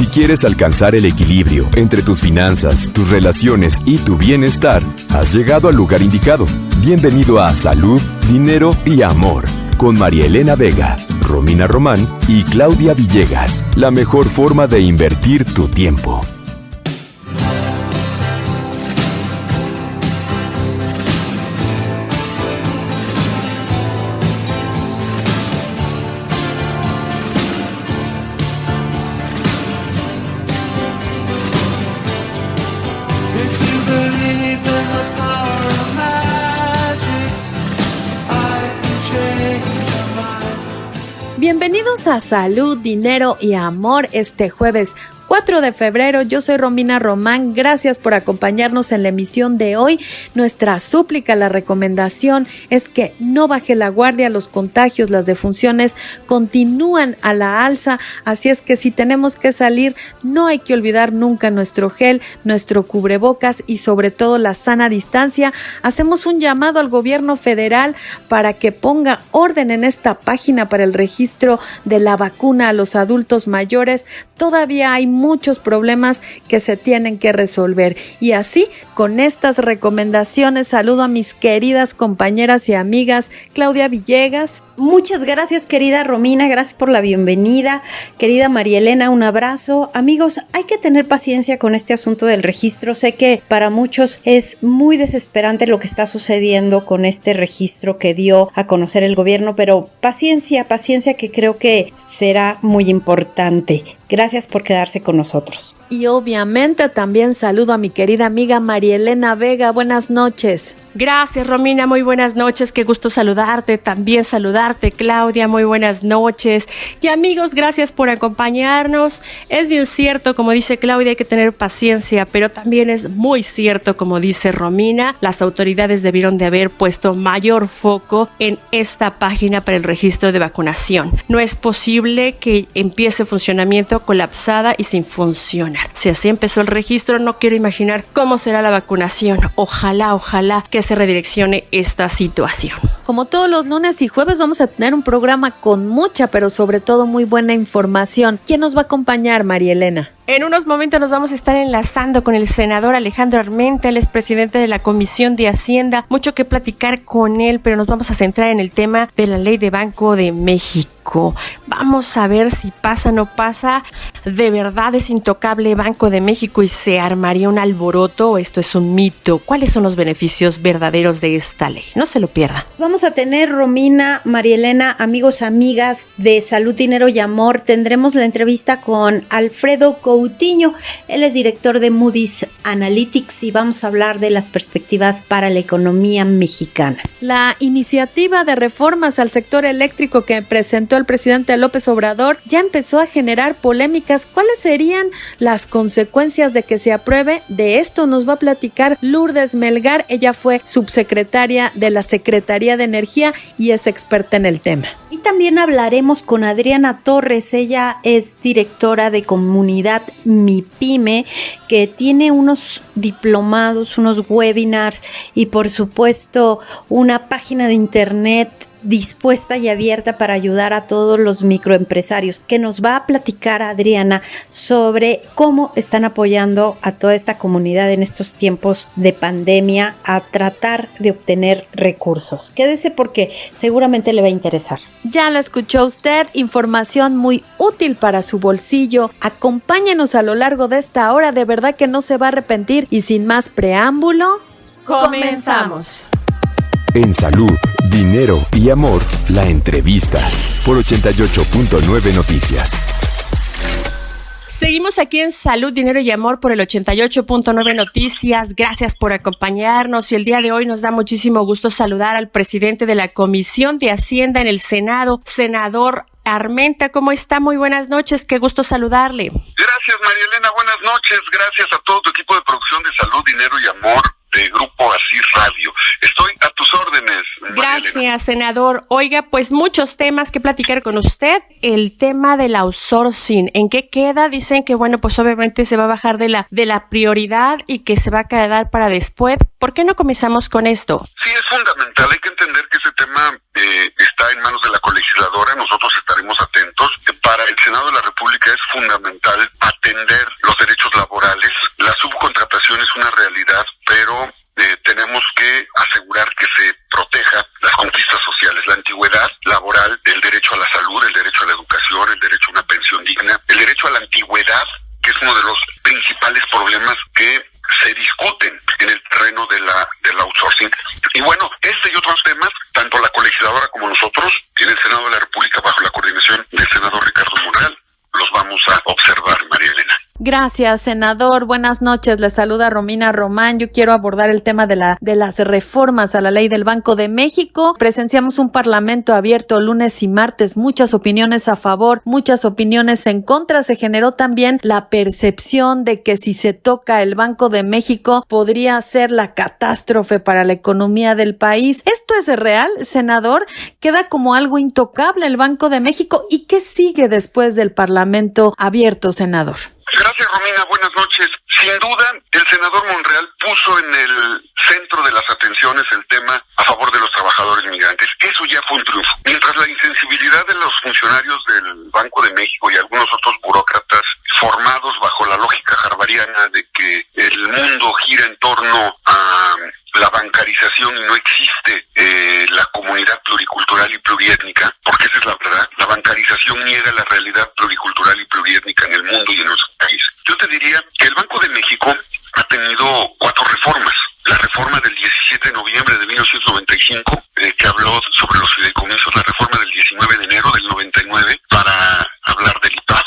Si quieres alcanzar el equilibrio entre tus finanzas, tus relaciones y tu bienestar, has llegado al lugar indicado. Bienvenido a Salud, Dinero y Amor, con María Elena Vega, Romina Román y Claudia Villegas. La mejor forma de invertir tu tiempo. Bienvenidos a Salud, Dinero y Amor este jueves 4 de febrero. Yo soy Romina Román. Gracias por acompañarnos en la emisión de hoy. Nuestra súplica, la recomendación es que no baje la guardia. Los contagios, las defunciones continúan a la alza. Así es que si tenemos que salir, no hay que olvidar nunca nuestro gel, nuestro cubrebocas y sobre todo la sana distancia. Hacemos un llamado al gobierno federal para que ponga orden en esta página para el registro de la vacuna a los adultos mayores. Todavía hay muchos problemas que se tienen que resolver. Y así, con estas recomendaciones, saludo a mis queridas compañeras y amigas. Claudia Villegas. Muchas gracias, querida Romina, gracias por la bienvenida. Querida María Elena, un abrazo. Amigos, hay que tener paciencia con este asunto del registro. Sé que para muchos es muy desesperante lo que está sucediendo con este registro que dio a conocer el gobierno, pero paciencia, que creo que será muy importante. Gracias por quedarse con nosotros. Y obviamente también saludo a mi querida amiga María Elena Vega. Buenas noches. Gracias, Romina, muy buenas noches, qué gusto saludarte, también saludarte, Claudia, muy buenas noches. Y amigos, gracias por acompañarnos. Es bien cierto, como dice Claudia, hay que tener paciencia, pero también es muy cierto, como dice Romina, las autoridades debieron de haber puesto mayor foco en esta página para el registro de vacunación. No es posible que empiece funcionamiento colapsada y sin funcionar. Si así empezó el registro, no quiero imaginar cómo será la vacunación. Ojalá que se redireccione esta situación. Como todos los lunes y jueves vamos a tener un programa con mucha, pero sobre todo muy buena información. ¿Quién nos va a acompañar, María Elena? En unos momentos nos vamos a estar enlazando con el senador Alejandro Armenta, él es presidente de la Comisión de Hacienda. Mucho que platicar con él, pero nos vamos a centrar en el tema de la ley de Banco de México. Vamos a ver si pasa o no pasa. ¿De verdad es intocable Banco de México y se armaría un alboroto o esto es un mito? ¿Cuáles son los beneficios verdaderos de esta ley? No se lo pierdan. Vamos a tener, Romina, María Elena, amigos, amigas de Salud, Dinero y Amor. Tendremos la entrevista con Alfredo Coutinho. Él es director de Moody's Analytics y vamos a hablar de las perspectivas para la economía mexicana. La iniciativa de reformas al sector eléctrico que presentó el presidente López Obrador ya empezó a generar polémicas. ¿Cuáles serían las consecuencias de que se apruebe? De esto nos va a platicar Lourdes Melgar. Ella fue subsecretaria de la Secretaría de Energía y es experta en el tema. Y también hablaremos con Adriana Torres. Ella es directora de Comunidad MIPYME, que tiene unos diplomados, unos webinars y por supuesto una página de internet dispuesta y abierta para ayudar a todos los microempresarios, que nos va a platicar Adriana sobre cómo están apoyando a toda esta comunidad en estos tiempos de pandemia a tratar de obtener recursos. Quédese porque seguramente le va a interesar. Ya lo escuchó usted, información muy útil para su bolsillo. Acompáñenos a lo largo de esta hora, de verdad que no se va a arrepentir. Y sin más preámbulo, comenzamos. En Salud, Dinero y Amor, la entrevista por 88.9 Noticias. Seguimos aquí en Salud, Dinero y Amor por el 88.9 Noticias. Gracias por acompañarnos y el día de hoy nos da muchísimo gusto saludar al presidente de la Comisión de Hacienda en el Senado, senador Armenta. ¿Cómo está? Muy buenas noches, qué gusto saludarle. Gracias, María Elena, buenas noches. Gracias a todo tu equipo de producción de Salud, Dinero y Amor. de Grupo Asir Radio. Estoy a tus órdenes, María Elena. Gracias, senador. Oiga, pues muchos temas que platicar con usted. El tema del outsourcing, ¿en qué queda? Dicen que, bueno, pues obviamente se va a bajar de la prioridad y que se va a quedar para después. ¿Por qué no comenzamos con esto? Sí, es fundamental. Hay que entender que ese tema está en manos de la colegisladora. Nosotros estaremos atentos. Para el Senado de la República es fundamental atender los derechos laborales. La subcontratación es una realidad, pero tenemos que asegurar que se proteja las conquistas sociales, la antigüedad laboral, el derecho a la salud, el derecho a la educación, el derecho a una pensión digna, el derecho a la antigüedad, que es uno de los principales problemas que se discuten en el terreno del outsourcing. Y bueno, este y otros temas, tanto la colegisladora como nosotros, en el Senado de la República, bajo la coordinación del senador Ricardo Monreal, los vamos a observar, María Elena. Gracias, senador. Buenas noches. Le saluda Romina Román. Yo quiero abordar el tema de las reformas a la ley del Banco de México. Presenciamos un parlamento abierto lunes y martes, muchas opiniones a favor, muchas opiniones en contra. Se generó también la percepción de que si se toca el Banco de México podría ser la catástrofe para la economía del país. ¿Esto es real, senador? ¿Queda como algo intocable el Banco de México? ¿Y qué sigue después del parlamento abierto, senador? Gracias, Romina. Buenas noches. Sin duda, el senador Monreal puso en el centro de las atenciones el tema a favor de los trabajadores migrantes. Eso ya fue un triunfo. Mientras la insensibilidad de los funcionarios del Banco de México y algunos otros burócratas formados bajo la lógica harvariana de que el mundo gira en torno a la bancarización y no existe la comunidad pluricultural y pluriétnica, porque esa es la verdad. La bancarización niega la realidad pluricultural y pluriétnica en el mundo y en nuestro país. Yo te diría que el Banco de México ha tenido 4 reformas. La reforma del 17 de noviembre de 1995, que habló sobre los fideicomisos, la reforma del 19 de enero del 99 para hablar del IPAB,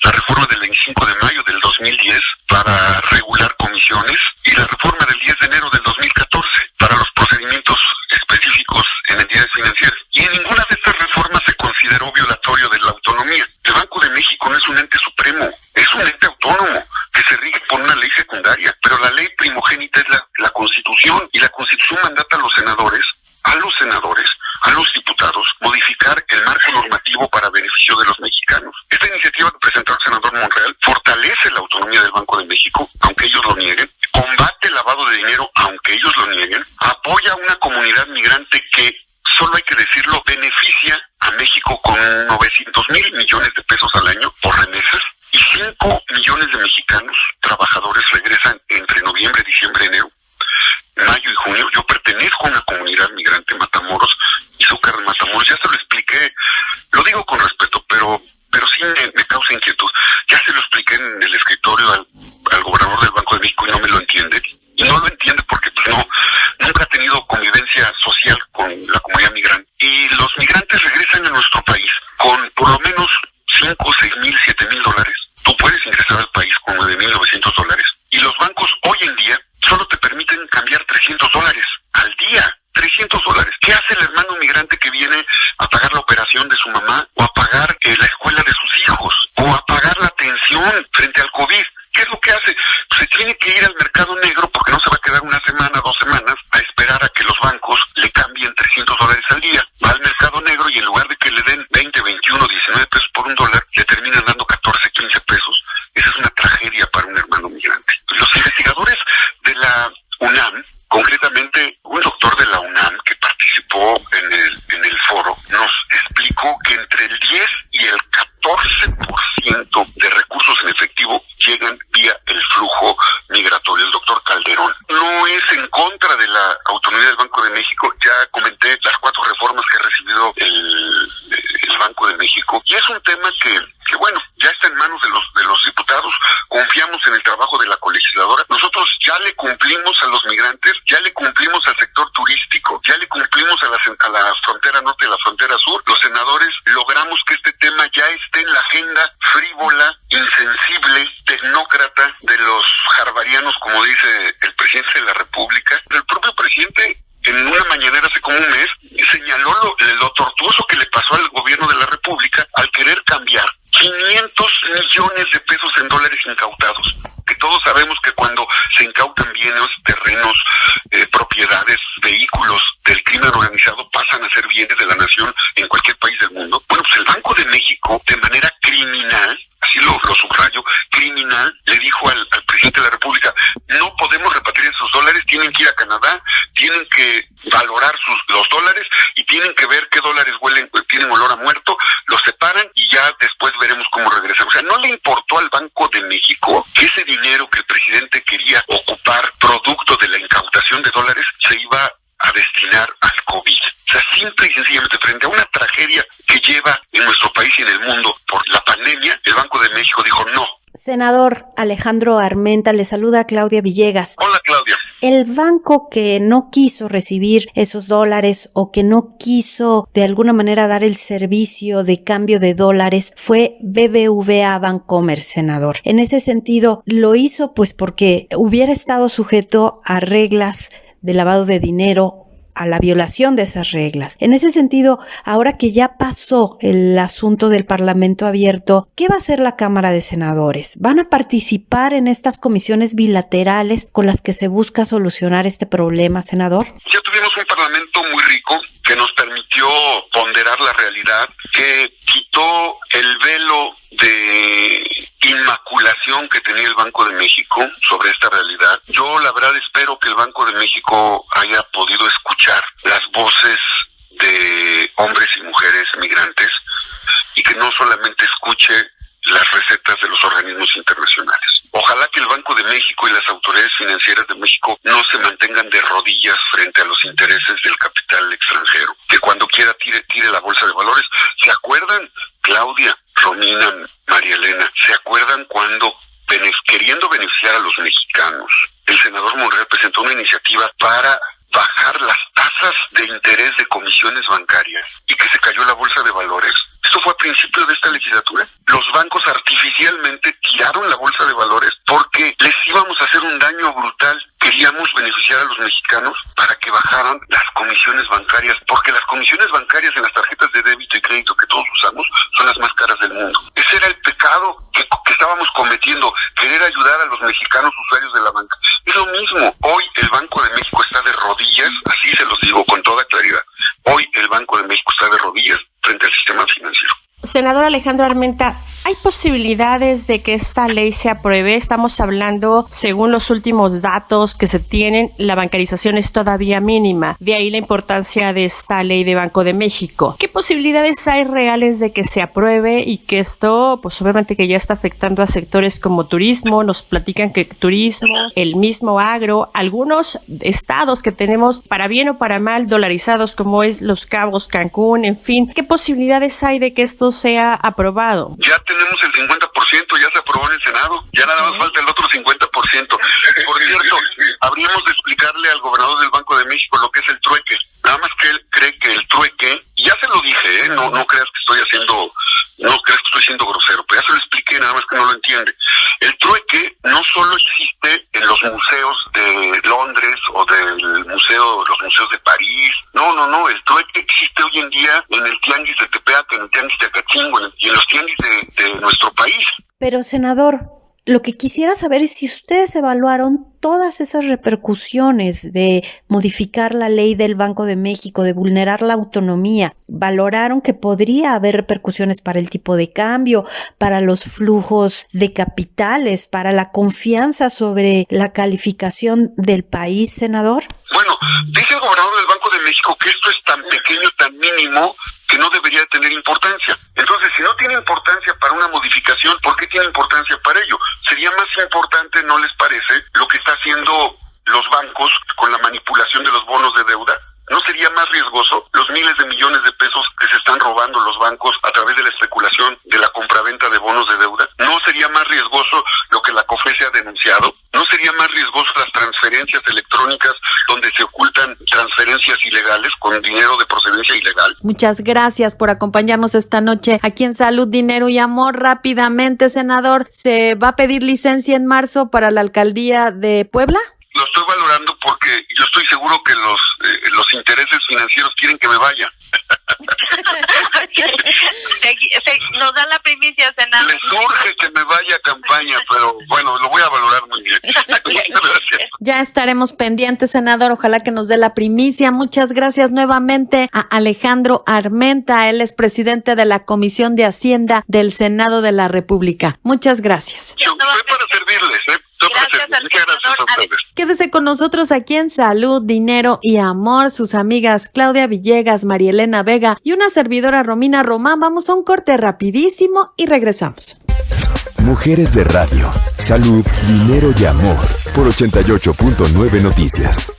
la reforma del 25 de mayo del 2010 para regular comisiones y la reforma del 10 de enero del 2014 para los procedimientos específicos en entidades financieras. Y en ninguna de estas reformas se consideró violatorio de la autonomía. El Banco de México no es un ente supremo, es un ente autónomo que se rige por una ley secundaria, pero la ley primogénita es la Constitución, y la Constitución mandata a los senadores, a los diputados, modificar el marco normativo para beneficio de los mexicanos. Esta iniciativa que presentó el senador Monreal fortalece la autonomía del Banco de México, aunque ellos lo nieguen, combate el lavado de dinero, aunque ellos lo nieguen, apoya a una comunidad migrante que, solo hay que decirlo, beneficia a México con 900,000 millones de pesos al año por remesas, y 5 millones de mexicanos trabajadores regresan entre noviembre, diciembre, enero, mayo y junio. Yo pertenezco a una comunidad migrante, Matamoros, Izúcar de Matamoros. Ya se lo expliqué, lo digo con respeto, pero sí me causa inquietud. Ya se lo expliqué en el escritorio al gobernador del Banco de México y no me lo entiende. Y no lo entiende porque nunca ha tenido convivencia social con la comunidad migrante. Y los migrantes regresan a nuestro país con por lo menos 5, 6 mil, 7 mil dólares. Tú puedes ingresar al país con 9,900 dólares. Y los bancos hoy en día solo te permiten cambiar 300 dólares al día. 300 dólares. ¿Qué hace el hermano migrante que viene a pagar la operación de su mamá, o a pagar la escuela de sus hijos, o a pagar la atención frente al COVID? ¿Qué es lo que hace? Se tiene que ir al mercado negro, porque no se va a quedar una semana, 2 semanas, a esperar a que los bancos le cambien 300 dólares al día. Va al mercado negro y en lugar de que le den 20, 21, 19 pesos por $1, le terminan dando 14, 15 pesos. Esa es una tragedia para un hermano migrante. Los investigadores de la UNAM, concretamente un doctor de la UNAM que participó en el foro, nos explicó que entre el 10 y el 14% de recursos en efectivo llegan vía el flujo migratorio. El doctor Calderón no es en contra de la autonomía del Banco de México. Ya comenté las 4 reformas que ha recibido el Banco de México, y es un tema que bueno, ya está en manos de los diputados. Confiamos en el trabajo de la colegisladora. Nosotros ya le cumplimos a los migrantes, ya le cumplimos al sector turístico, ya le cumplimos a la frontera norte y a la frontera sur. Los senadores logramos que este tema ya esté en la agenda frívola, insensible, tecnócrata de los harvarianos, como dice el presidente de la República. El propio presidente, en una mañanera hace como un mes, señaló lo tortuoso que le pasó al gobierno de la República al querer cambiar 500 millones millones de pesos en dólares incautados. Que todos sabemos que cuando se incautan bienes, terrenos, propiedades, vehículos del crimen organizado pasan a ser bienes de la nación en cualquier país del mundo. Bueno, pues el Banco de México, de manera criminal, así lo subrayo, criminal, le dijo al presidente de la República: no podemos repatriar esos dólares, tienen que ir a Canadá, tienen que valorar los dólares y tienen que ver qué dólares tienen olor a muerto, los separan y ya después veremos cómo regresan. O sea, no le importó al Banco de México que ese dinero que el presidente quería ocupar producto de la incautación de dólares se iba a destinar al COVID. O sea, simple y sencillamente, frente a una tragedia que lleva en nuestro país y en el mundo por la pandemia, el Banco de México dijo no. Senador Alejandro Armenta, le saluda a Claudia Villegas. Hola, Claudia. El banco que no quiso recibir esos dólares o que no quiso de alguna manera dar el servicio de cambio de dólares fue BBVA Bancomer, senador. En ese sentido, lo hizo pues porque hubiera estado sujeto a reglas de lavado de dinero, a la violación de esas reglas. En ese sentido, ahora que ya pasó el asunto del Parlamento abierto, ¿qué va a hacer la Cámara de Senadores? ¿Van a participar en estas comisiones bilaterales con las que se busca solucionar este problema, senador? Ya tuvimos un Parlamento muy rico que nos permitió ponderar la realidad, que quitó el velo de inmaculación que tenía el Banco de México sobre esta realidad. Yo la verdad espero que el Banco de México haya podido escuchar las voces de hombres y mujeres migrantes y que no solamente escuche las recetas de los organismos internacionales. Ojalá que el Banco de México y las autoridades financieras de México no se mantengan de rodillas frente a los intereses del capital extranjero, que cuando quiera tire la bolsa de valores. ¿Se acuerdan, Claudia, Romina, María Elena, se acuerdan cuando, queriendo beneficiar a los mexicanos, el senador Monreal presentó una iniciativa para bajar las tasas de interés de comisiones bancarias y que se cayó la bolsa de valores? Esto fue a principios de esta legislatura. Los bancos artificialmente tiraron la bolsa de valores porque les íbamos a hacer un daño brutal. Queríamos beneficiar a los mexicanos para que bajaran las comisiones bancarias, porque las comisiones bancarias en las tarjetas de débito y crédito que todos usamos son las más caras del mundo. Ese era el pecado que estábamos cometiendo, querer ayudar a los mexicanos usuarios de la banca. Es lo mismo. Hoy el Banco de México está de rodillas, así se los digo con toda claridad. Hoy el Banco de México está de rodillas frente al sistema financiero. Senador Alejandro Armenta, ¿hay posibilidades de que esta ley se apruebe? Estamos hablando, según los últimos datos que se tienen, la bancarización es todavía mínima. De ahí la importancia de esta ley de Banco de México. ¿Qué posibilidades hay reales de que se apruebe y que esto, pues obviamente que ya está afectando a sectores como turismo? Nos platican que turismo, el mismo agro, algunos estados que tenemos para bien o para mal dolarizados como es Los Cabos, Cancún, en fin. ¿Qué posibilidades hay de que esto sea aprobado? Ya tenemos el 50%, ya se aprobó en el Senado, ya nada más falta el otro 50%. Por cierto, habríamos de explicarle al gobernador del Banco de México lo que es el trueque. Nada más que él cree que el trueque, y ya se lo dije, no creas que estoy siendo grosero, pero ya se lo expliqué, nada más que no lo entiende. El trueque no solo existe en los museos de Londres o los museos de París. No, el trueque existe hoy en día en el tianguis de Tepeaca, en el tianguis de Acatzingo y en los tianguis de nuestro país. Pero, senador, lo que quisiera saber es si ustedes evaluaron todas esas repercusiones de modificar la ley del Banco de México, de vulnerar la autonomía. ¿Valoraron que podría haber repercusiones para el tipo de cambio, para los flujos de capitales, para la confianza sobre la calificación del país, senador? Bueno, dice el gobernador del Banco de México que esto es tan pequeño, tan mínimo, que no debería tener importancia. Entonces, si no tiene importancia para una modificación, ¿por qué tiene importancia para ello? Sería más importante, ¿no les parece?, lo que está haciendo los bancos con la manipulación de los bonos de deuda. ¿No sería más riesgoso los miles de millones de pesos que se están robando los bancos a través de la especulación de la compraventa de bonos de deuda? ¿No sería más riesgoso lo que la COFESE ha denunciado? ¿No sería más riesgoso las transferencias electrónicas donde se ocultan transferencias ilegales con dinero de procedencia ilegal? Muchas gracias por acompañarnos esta noche aquí en Salud, Dinero y Amor. Rápidamente, senador, ¿se va a pedir licencia en marzo para la alcaldía de Puebla? lo estoy valorando porque yo estoy seguro que los intereses financieros quieren que me vaya. Nos dan la primicia, senador. Les urge que me vaya a campaña, pero bueno, lo voy a valorar muy bien. Gracias. Ya estaremos pendientes, senador. Ojalá que nos dé la primicia. Muchas gracias nuevamente a Alejandro Armenta. Él es presidente de la Comisión de Hacienda del Senado de la República. Muchas gracias. Yo estoy para servirles, Muchas gracias a ustedes. Quédese con nosotros aquí en Salud, Dinero y Amor. Sus amigas Claudia Villegas, Marielena Vega y una servidora Romina Román. Vamos a un corte rapidísimo y regresamos. Mujeres de Radio, Salud, Dinero y Amor por 88.9 Noticias.